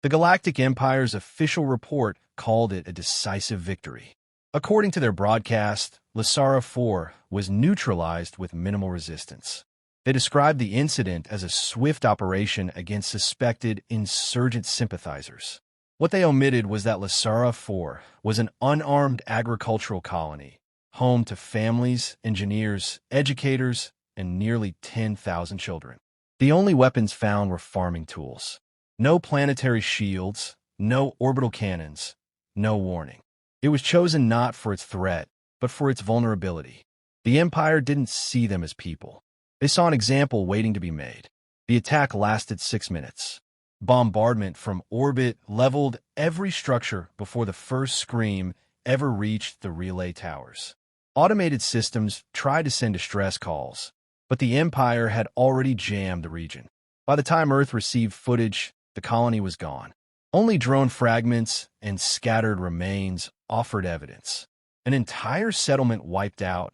The Galactic Empire's official report called it a decisive victory. According to their broadcast, Lysara 4 was neutralized with minimal resistance. They described the incident as a swift operation against suspected insurgent sympathizers. What they omitted was that Lysara 4 was an unarmed agricultural colony, home to families, engineers, educators, and nearly 10,000 children. The only weapons found were farming tools. No planetary shields, no orbital cannons, no warning. It was chosen not for its threat, but for its vulnerability. The Empire didn't see them as people. They saw an example waiting to be made. The attack lasted 6 minutes. Bombardment from orbit leveled every structure before the first scream ever reached the relay towers. Automated systems tried to send distress calls, but the Empire had already jammed the region. By the time Earth received footage, the colony was gone. Only drone fragments and scattered remains offered evidence. An entire settlement wiped out,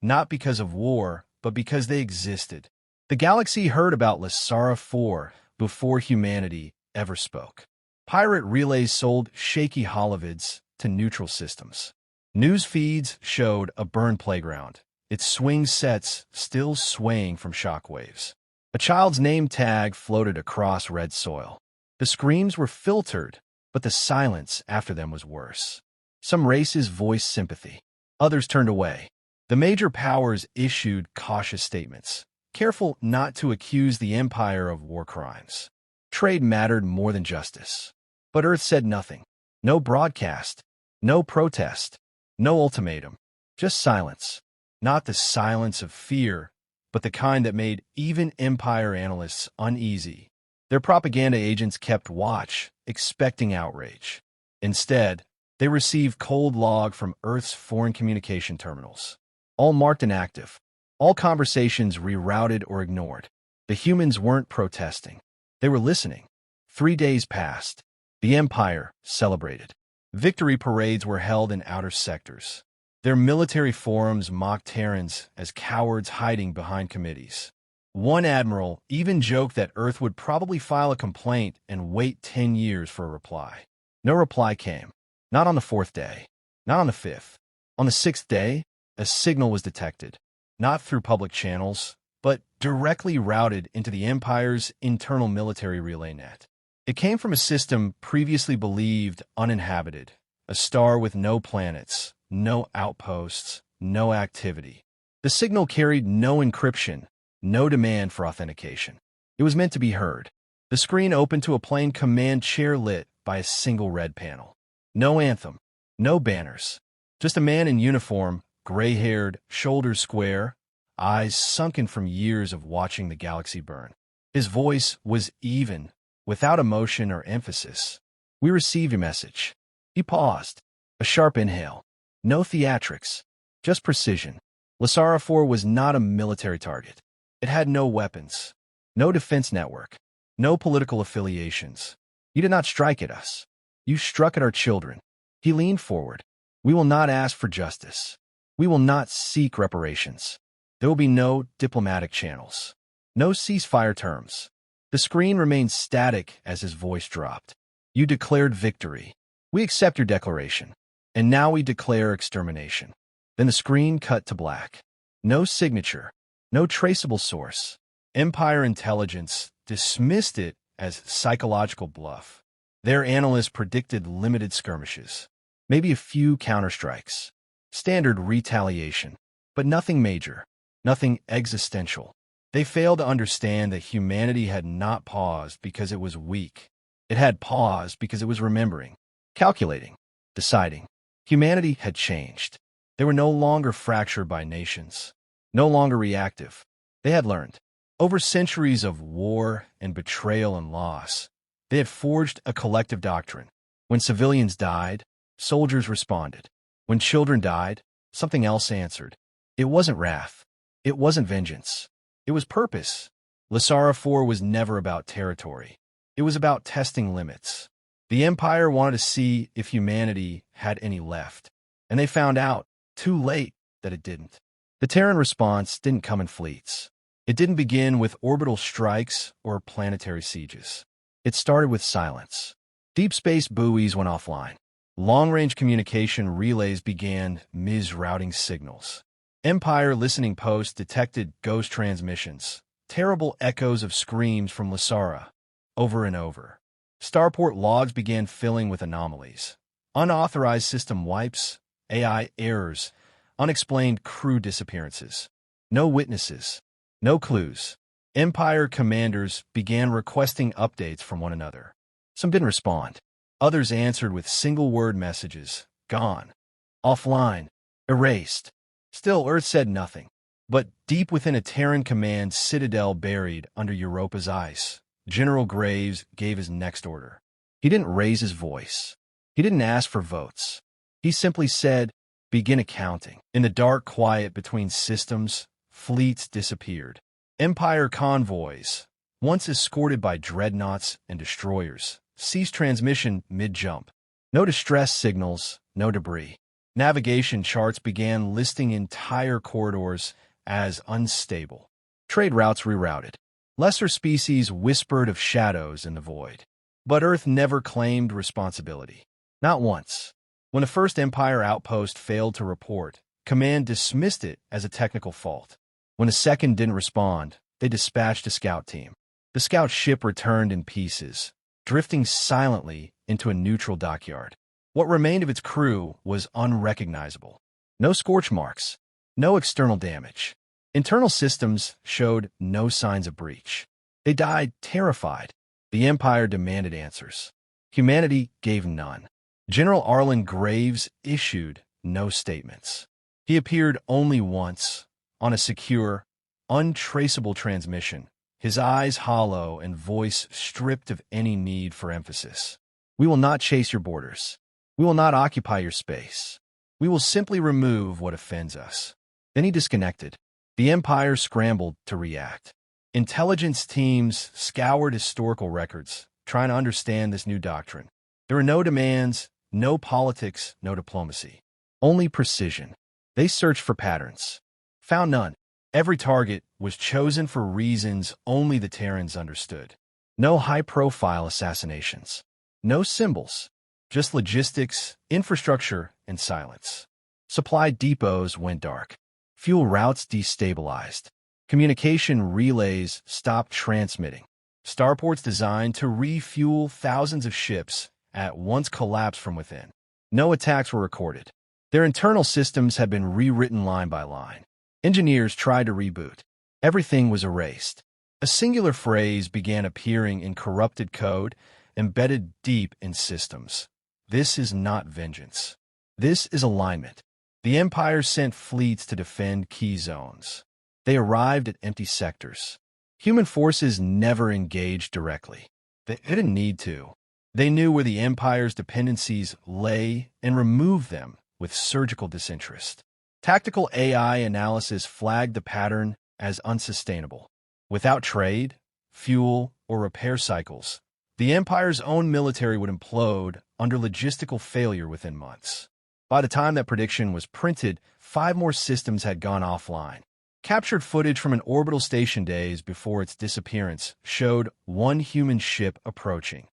not because of war, but because they existed. The galaxy heard about Lysara 4 before humanity ever spoke. Pirate relays sold shaky holovids to neutral systems. News feeds showed a burned playground, its swing sets still swaying from shockwaves. A child's name tag floated across red soil. The screams were filtered, but the silence after them was worse. Some races voiced sympathy. Others turned away. The major powers issued cautious statements, careful not to accuse the Empire of war crimes. Trade mattered more than justice. But Earth said nothing. No broadcast, no protest, no ultimatum, just silence. Not the silence of fear, but the kind that made even Empire analysts uneasy. Their propaganda agents kept watch, expecting outrage. Instead, they received cold log from Earth's foreign communication terminals. All marked inactive. All conversations rerouted or ignored. The humans weren't protesting. They were listening. 3 days passed. The Empire celebrated. Victory parades were held in outer sectors. Their military forums mocked Terrans as cowards hiding behind committees. One admiral even joked that Earth would probably file a complaint and wait 10 years for a reply. No reply came. Not on the 4th day. Not on the 5th. On the 6th day, a signal was detected. Not through public channels, but directly routed into the Empire's internal military relay net. It came from a system previously believed uninhabited, a star with no planets, no outposts, no activity. The signal carried no encryption, no demand for authentication. It was meant to be heard. The screen opened to a plain command chair lit by a single red panel. No anthem, no banners. Just a man in uniform, gray-haired, shoulders square, eyes sunken from years of watching the galaxy burn. His voice was even, without emotion or emphasis. "We received your message." He paused. A sharp inhale. No theatrics, just precision. Lysara 4 was not a military target. It had no weapons, no defense network, no political affiliations. "You did not strike at us. You struck at our children." He leaned forward. "We will not ask for justice. We will not seek reparations. There will be no diplomatic channels, no ceasefire terms." The screen remained static as his voice dropped. "You declared victory. We accept your declaration. And now we declare extermination." Then the screen cut to black. No signature, no traceable source. Empire intelligence dismissed it as psychological bluff. Their analysts predicted limited skirmishes, maybe a few counterstrikes, standard retaliation, but nothing major, nothing existential. They failed to understand that humanity had not paused because it was weak. It had paused because it was remembering, calculating, deciding. Humanity had changed. They were no longer fractured by nations, no longer reactive. They had learned. Over centuries of war and betrayal and loss, they had forged a collective doctrine. When civilians died, soldiers responded. When children died, something else answered. It wasn't wrath. It wasn't vengeance. It was purpose. Lysara 4 was never about territory. It was about testing limits. The Empire wanted to see if humanity had any left, and they found out, too late, that it didn't. The Terran response didn't come in fleets. It didn't begin with orbital strikes or planetary sieges. It started with silence. Deep space buoys went offline. Long-range communication relays began misrouting signals. Empire listening posts detected ghost transmissions, terrible echoes of screams from Lysara, over and over. Starport logs began filling with anomalies. Unauthorized system wipes, AI errors, unexplained crew disappearances. No witnesses, no clues. Empire commanders began requesting updates from one another. Some didn't respond. Others answered with single-word messages, gone, offline, erased. Still, Earth said nothing. But deep within a Terran command citadel buried under Europa's ice, General Graves gave his next order. He didn't raise his voice. He didn't ask for votes. He simply said, begin accounting. In the dark quiet between systems, fleets disappeared. Empire convoys, once escorted by dreadnoughts and destroyers, ceased transmission mid-jump. No distress signals, no debris. Navigation charts began listing entire corridors as unstable. Trade routes rerouted. Lesser species whispered of shadows in the void. But Earth never claimed responsibility. Not once. When the first Empire outpost failed to report, Command dismissed it as a technical fault. When a second didn't respond, they dispatched a scout team. The scout ship returned in pieces, drifting silently into a neutral dockyard. What remained of its crew was unrecognizable. No scorch marks, no external damage. Internal systems showed no signs of breach. They died terrified. The Empire demanded answers. Humanity gave none. General Arlen Graves issued no statements. He appeared only once, on a secure, untraceable transmission, his eyes hollow and voice stripped of any need for emphasis. We will not chase your borders. We will not occupy your space. We will simply remove what offends us. Then he disconnected. The Empire scrambled to react. Intelligence teams scoured historical records, trying to understand this new doctrine. There were no demands, no politics, no diplomacy. Only precision. They searched for patterns. Found none. Every target was chosen for reasons only the Terrans understood. No high-profile assassinations. No symbols. Just logistics, infrastructure, and silence. Supply depots went dark. Fuel routes destabilized. Communication relays stopped transmitting. Starports designed to refuel thousands of ships at once collapsed from within. No attacks were recorded. Their internal systems had been rewritten line by line. Engineers tried to reboot. Everything was erased. A singular phrase began appearing in corrupted code, embedded deep in systems. This is not vengeance. This is alignment. The Empire sent fleets to defend key zones. They arrived at empty sectors. Human forces never engaged directly. They didn't need to. They knew where the Empire's dependencies lay and removed them with surgical disinterest. Tactical AI analysis flagged the pattern as unsustainable. Without trade, fuel, or repair cycles, the Empire's own military would implode under logistical failure within months. By the time that prediction was printed, 5 more systems had gone offline. Captured footage from an orbital station days before its disappearance showed one human ship approaching.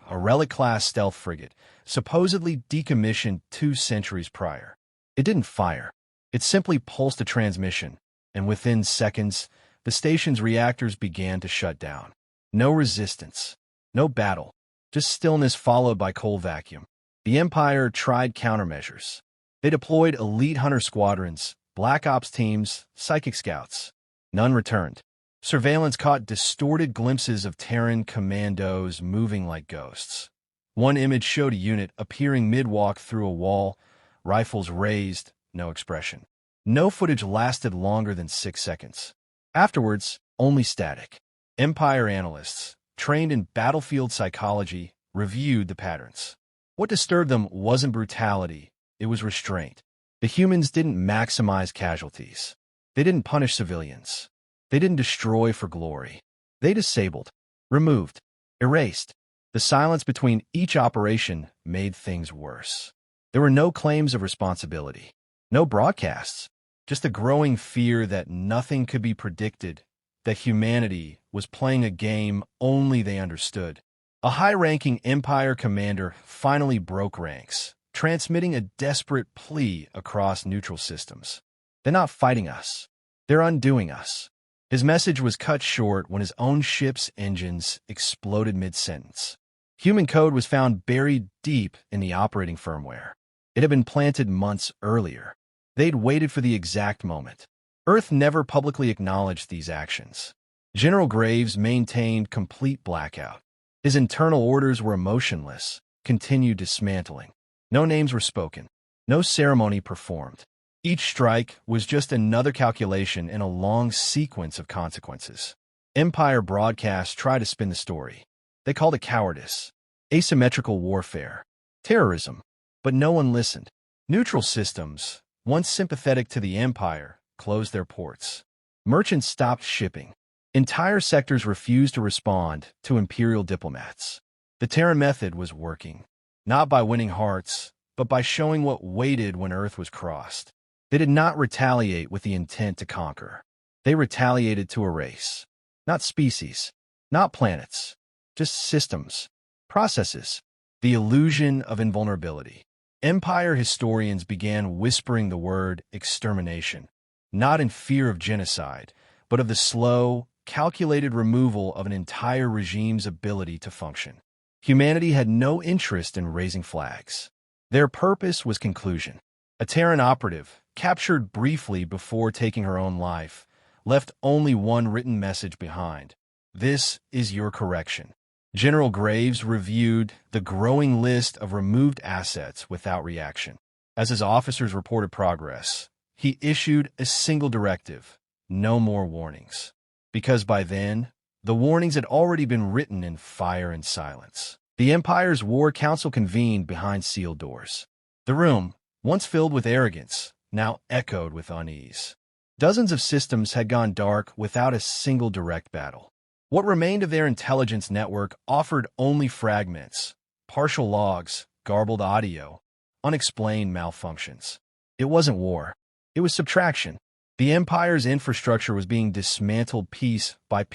A Relic-class stealth frigate, supposedly decommissioned 2 centuries prior. It didn't fire. It simply pulsed a transmission, and within seconds, the station's reactors began to shut down. No resistance. No battle. Just stillness followed by cold vacuum. The Empire tried countermeasures. They deployed elite hunter squadrons, black ops teams, psychic scouts. None returned. Surveillance caught distorted glimpses of Terran commandos moving like ghosts. One image showed a unit appearing mid-walk through a wall, rifles raised, no expression. No footage lasted longer than 6 seconds. Afterwards, only static. Empire analysts, trained in battlefield psychology, reviewed the patterns. What disturbed them wasn't brutality, it was restraint. The humans didn't maximize casualties. They didn't punish civilians. They didn't destroy for glory. They disabled, removed, erased. The silence between each operation made things worse. There were no claims of responsibility, no broadcasts, just a growing fear that nothing could be predicted, that humanity was playing a game only they understood. A high-ranking Empire commander finally broke ranks, transmitting a desperate plea across neutral systems. They're not fighting us. They're undoing us. His message was cut short when his own ship's engines exploded mid-sentence. Human code was found buried deep in the operating firmware. It had been planted months earlier. They'd waited for the exact moment. Earth never publicly acknowledged these actions. General Graves maintained complete blackout. His internal orders were emotionless, continued dismantling. No names were spoken. No ceremony performed. Each strike was just another calculation in a long sequence of consequences. Empire broadcasts tried to spin the story. They called it cowardice, asymmetrical warfare, terrorism. But no one listened. Neutral systems, once sympathetic to the Empire, closed their ports. Merchants stopped shipping. Entire sectors refused to respond to Imperial diplomats. The Terran method was working, not by winning hearts, but by showing what waited when Earth was crossed. They did not retaliate with the intent to conquer. They retaliated to erase. Not species, not planets, just systems, processes. The illusion of invulnerability. Empire historians began whispering the word extermination, not in fear of genocide, but of the slow, calculated removal of an entire regime's ability to function. Humanity had no interest in raising flags. Their purpose was conclusion. A Terran operative, captured briefly before taking her own life, left only one written message behind. This is your correction. General Graves reviewed the growing list of removed assets without reaction. As his officers reported progress, he issued a single directive: no more warnings. Because by then, the warnings had already been written in fire and silence. The Empire's War Council convened behind sealed doors. The room, once filled with arrogance, now echoed with unease. Dozens of systems had gone dark without a single direct battle. What remained of their intelligence network offered only fragments, partial logs, garbled audio, unexplained malfunctions. It wasn't war. It was subtraction. The Empire's infrastructure was being dismantled piece by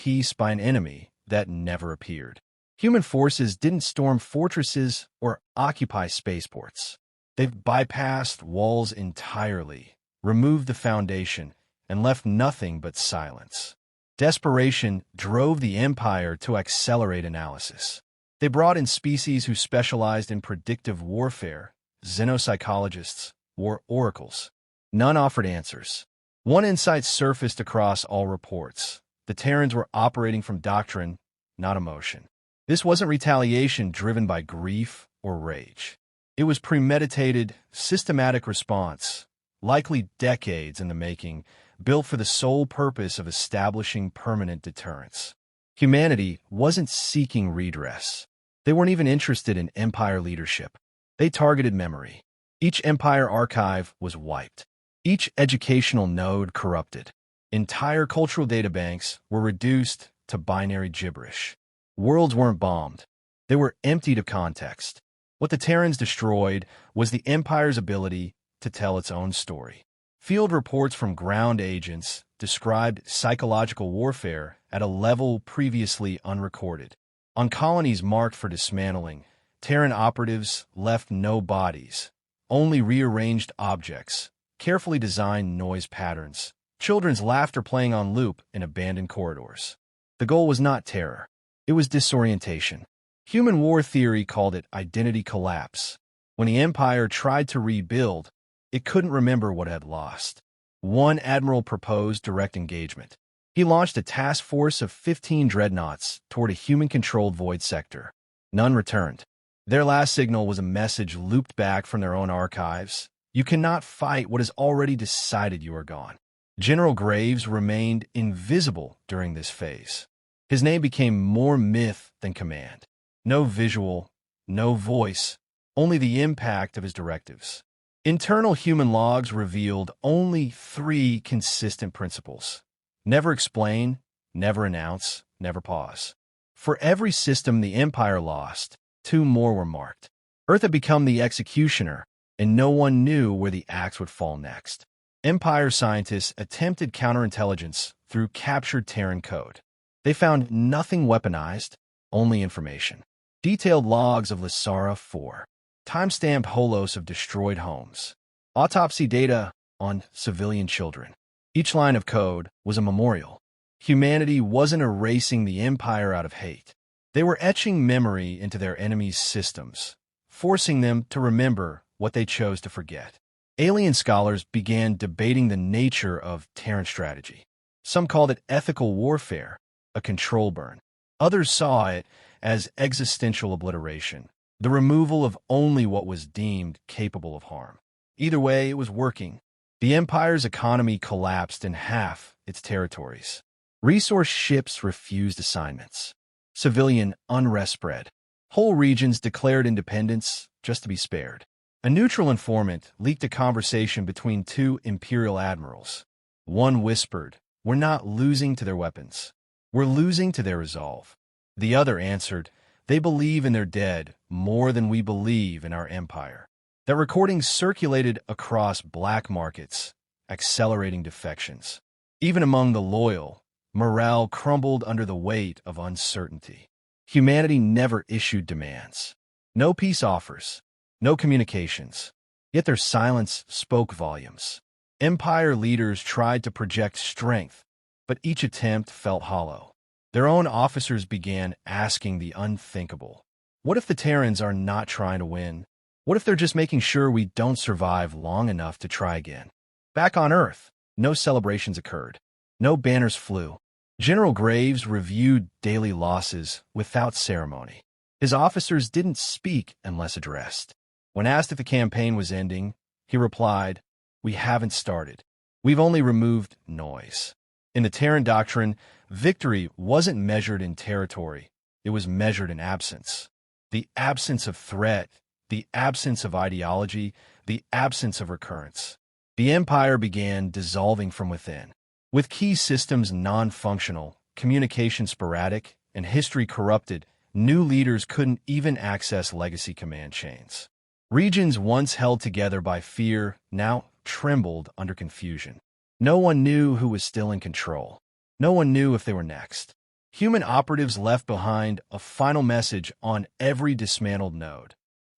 an enemy that never appeared. Human forces didn't storm fortresses or occupy spaceports. They've bypassed walls entirely, removed the foundation, and left nothing but silence. Desperation drove the Empire to accelerate analysis. They brought in species who specialized in predictive warfare, xenopsychologists, war oracles. None offered answers. One insight surfaced across all reports. The Terrans were operating from doctrine, not emotion. This wasn't retaliation driven by grief or rage. It was premeditated, systematic response, likely decades in the making, built for the sole purpose of establishing permanent deterrence. Humanity wasn't seeking redress. They weren't even interested in Empire leadership. They targeted memory. Each Empire archive was wiped. Each educational node corrupted. Entire cultural databanks were reduced to binary gibberish. Worlds weren't bombed. They were emptied of context. What the Terrans destroyed was the Empire's ability to tell its own story. Field reports from ground agents described psychological warfare at a level previously unrecorded. On colonies marked for dismantling, Terran operatives left no bodies, only rearranged objects, carefully designed noise patterns, children's laughter playing on loop in abandoned corridors. The goal was not terror. It was disorientation. Human war theory called it identity collapse. When the Empire tried to rebuild, it couldn't remember what it had lost. One admiral proposed direct engagement. He launched a task force of 15 dreadnoughts toward a human-controlled void sector. None returned. Their last signal was a message looped back from their own archives. You cannot fight what has already decided you are gone. General Graves remained invisible during this phase. His name became more myth than command. No visual, no voice, only the impact of his directives. Internal human logs revealed only 3 consistent principles. Never explain, never announce, never pause. For every system the Empire lost, 2 more were marked. Earth had become the executioner, and no one knew where the axe would fall next. Empire scientists attempted counterintelligence through captured Terran code. They found nothing weaponized, only information. Detailed logs of Lysara 4. Timestamped holos of destroyed homes. Autopsy data on civilian children. Each line of code was a memorial. Humanity wasn't erasing the Empire out of hate. They were etching memory into their enemies' systems, forcing them to remember what they chose to forget. Alien scholars began debating the nature of Terran strategy. Some called it ethical warfare, a control burn. Others saw it as existential obliteration, the removal of only what was deemed capable of harm. Either way, it was working. The Empire's economy collapsed in half its territories. Resource ships refused assignments. Civilian unrest spread. Whole regions declared independence just to be spared. A neutral informant leaked a conversation between two Imperial admirals. One whispered, "We're not losing to their weapons. We're losing to their resolve." The other answered, "They believe in their dead more than we believe in our empire." That recording circulated across black markets, accelerating defections. Even among the loyal, morale crumbled under the weight of uncertainty. Humanity never issued demands. No peace offers, no communications. Yet their silence spoke volumes. Empire leaders tried to project strength, but each attempt felt hollow. Their own officers began asking the unthinkable. What if the Terrans are not trying to win? What if they're just making sure we don't survive long enough to try again? Back on Earth, no celebrations occurred. No banners flew. General Graves reviewed daily losses without ceremony. His officers didn't speak unless addressed. When asked if the campaign was ending, he replied, "We haven't started. We've only removed noise." In the Terran doctrine, victory wasn't measured in territory. It was measured in absence. The absence of threat, the absence of ideology, the absence of recurrence. The Empire began dissolving from within. With key systems non-functional, communication sporadic, and history corrupted, new leaders couldn't even access legacy command chains. Regions once held together by fear now trembled under confusion. No one knew who was still in control. No one knew if they were next. Human operatives left behind a final message on every dismantled node.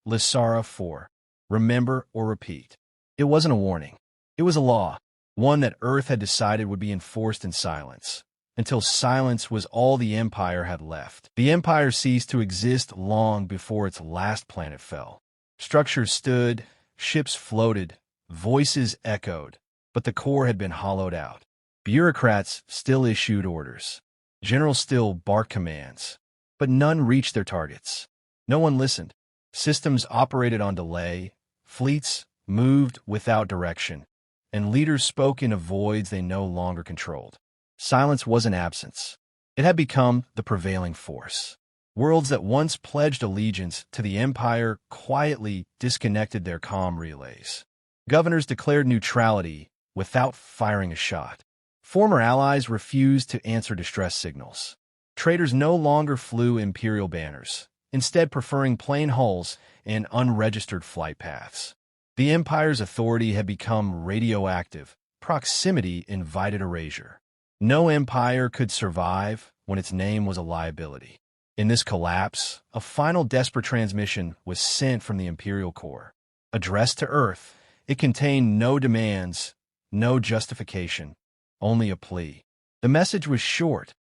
Lysara 4. Remember or repeat. It wasn't a warning. It was a law, one that Earth had decided would be enforced in silence, until silence was all the Empire had left. The Empire ceased to exist long before its last planet fell. Structures stood, ships floated, voices echoed, but the core had been hollowed out. Bureaucrats still issued orders. Generals still barked commands, but none reached their targets. No one listened. Systems operated on delay, fleets moved without direction, and leaders spoke into voids they no longer controlled. Silence wasn't absence. It had become the prevailing force. Worlds that once pledged allegiance to the Empire quietly disconnected their comm relays. Governors declared neutrality without firing a shot. Former allies refused to answer distress signals. Traders no longer flew Imperial banners, instead preferring plain hulls and unregistered flight paths. The Empire's authority had become radioactive. Proximity invited erasure. No empire could survive when its name was a liability. In this collapse, a final desperate transmission was sent from the Imperial core. Addressed to Earth, it contained no demands, no justification, only a plea. The message was short.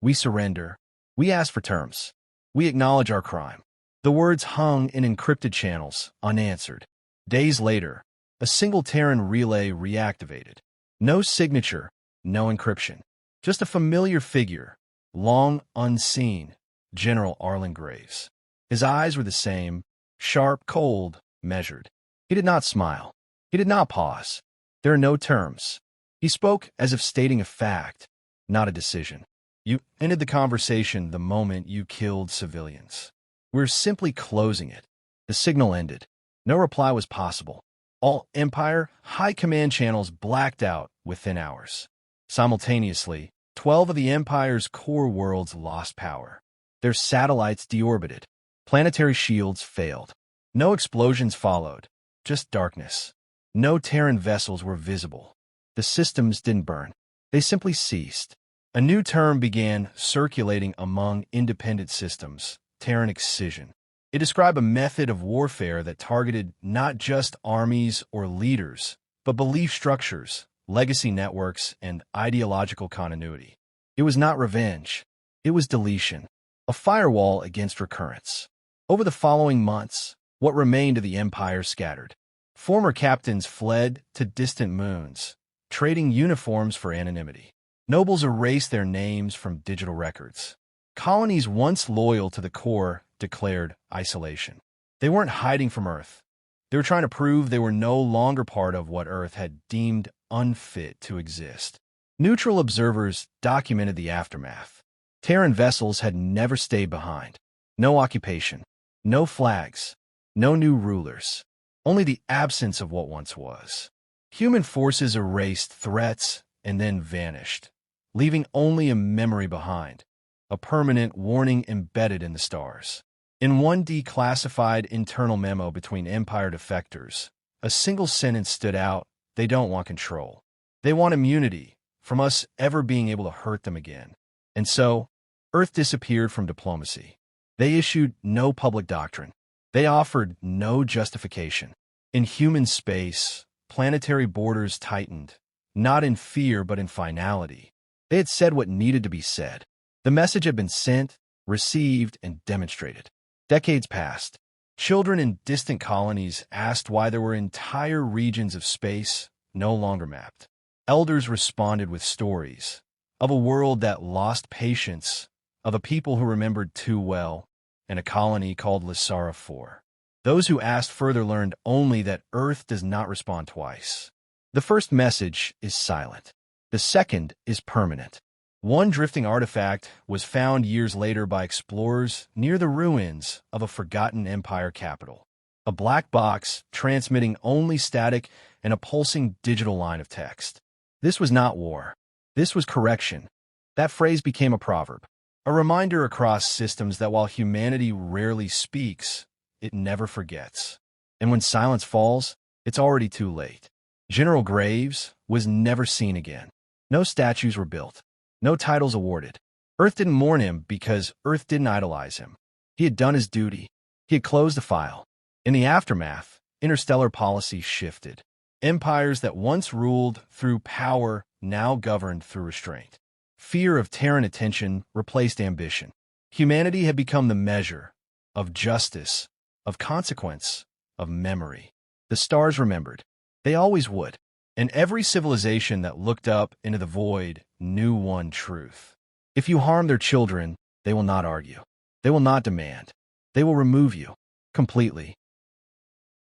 We surrender. We ask for terms. We acknowledge our crime. The words hung in encrypted channels, unanswered. Days later, a single Terran relay reactivated. No signature, no encryption. Just a familiar figure, long unseen, General Arlen Graves. His eyes were the same, sharp, cold, measured. He did not smile. He did not pause. There are no terms. He spoke as if stating a fact, not a decision. You ended the conversation the moment you killed civilians. We're simply closing it. The signal ended. No reply was possible. All Empire high command channels blacked out within hours. Simultaneously, 12 of the Empire's core worlds lost power. Their satellites deorbited. Planetary shields failed. No explosions followed, just darkness. No Terran vessels were visible. The systems didn't burn. They simply ceased. A new term began circulating among independent systems, Terran excision. It described a method of warfare that targeted not just armies or leaders, but belief structures, legacy networks, and ideological continuity. It was not revenge. It was deletion, a firewall against recurrence. Over the following months, what remained of the Empire scattered. Former captains fled to distant moons, trading uniforms for anonymity. Nobles erased their names from digital records. Colonies once loyal to the core declared isolation. They weren't hiding from Earth. They were trying to prove they were no longer part of what Earth had deemed unfit to exist. Neutral observers documented the aftermath. Terran vessels had never stayed behind. No occupation, no flags, no new rulers, only the absence of what once was. Human forces erased threats and then vanished, leaving only a memory behind, a permanent warning embedded in the stars. In one declassified internal memo between Empire defectors, a single sentence stood out: they don't want control. They want immunity from us ever being able to hurt them again. And so, Earth disappeared from diplomacy. They issued no public doctrine. They offered no justification. In human space, planetary borders tightened, not in fear but in finality. They had said what needed to be said. The message had been sent, received, and demonstrated. Decades passed. Children in distant colonies asked why there were entire regions of space no longer mapped. Elders responded with stories of a world that lost patience, of a people who remembered too well, and a colony called Lysara 4. Those who asked further learned only that Earth does not respond twice. The first message is silent. The second is permanent. One drifting artifact was found years later by explorers near the ruins of a forgotten Empire capital. A black box transmitting only static and a pulsing digital line of text. This was not war. This was correction. That phrase became a proverb, a reminder across systems that while humanity rarely speaks, it never forgets. And when silence falls, it's already too late. General Graves was never seen again. No statues were built. No titles awarded. Earth didn't mourn him because Earth didn't idolize him. He had done his duty. He had closed the file. In the aftermath, interstellar policy shifted. Empires that once ruled through power now governed through restraint. Fear of Terran attention replaced ambition. Humanity had become the measure of justice, of consequence, of memory. The stars remembered. They always would. And every civilization that looked up into the void knew one truth. If you harm their children, they will not argue. They will not demand. They will remove you completely.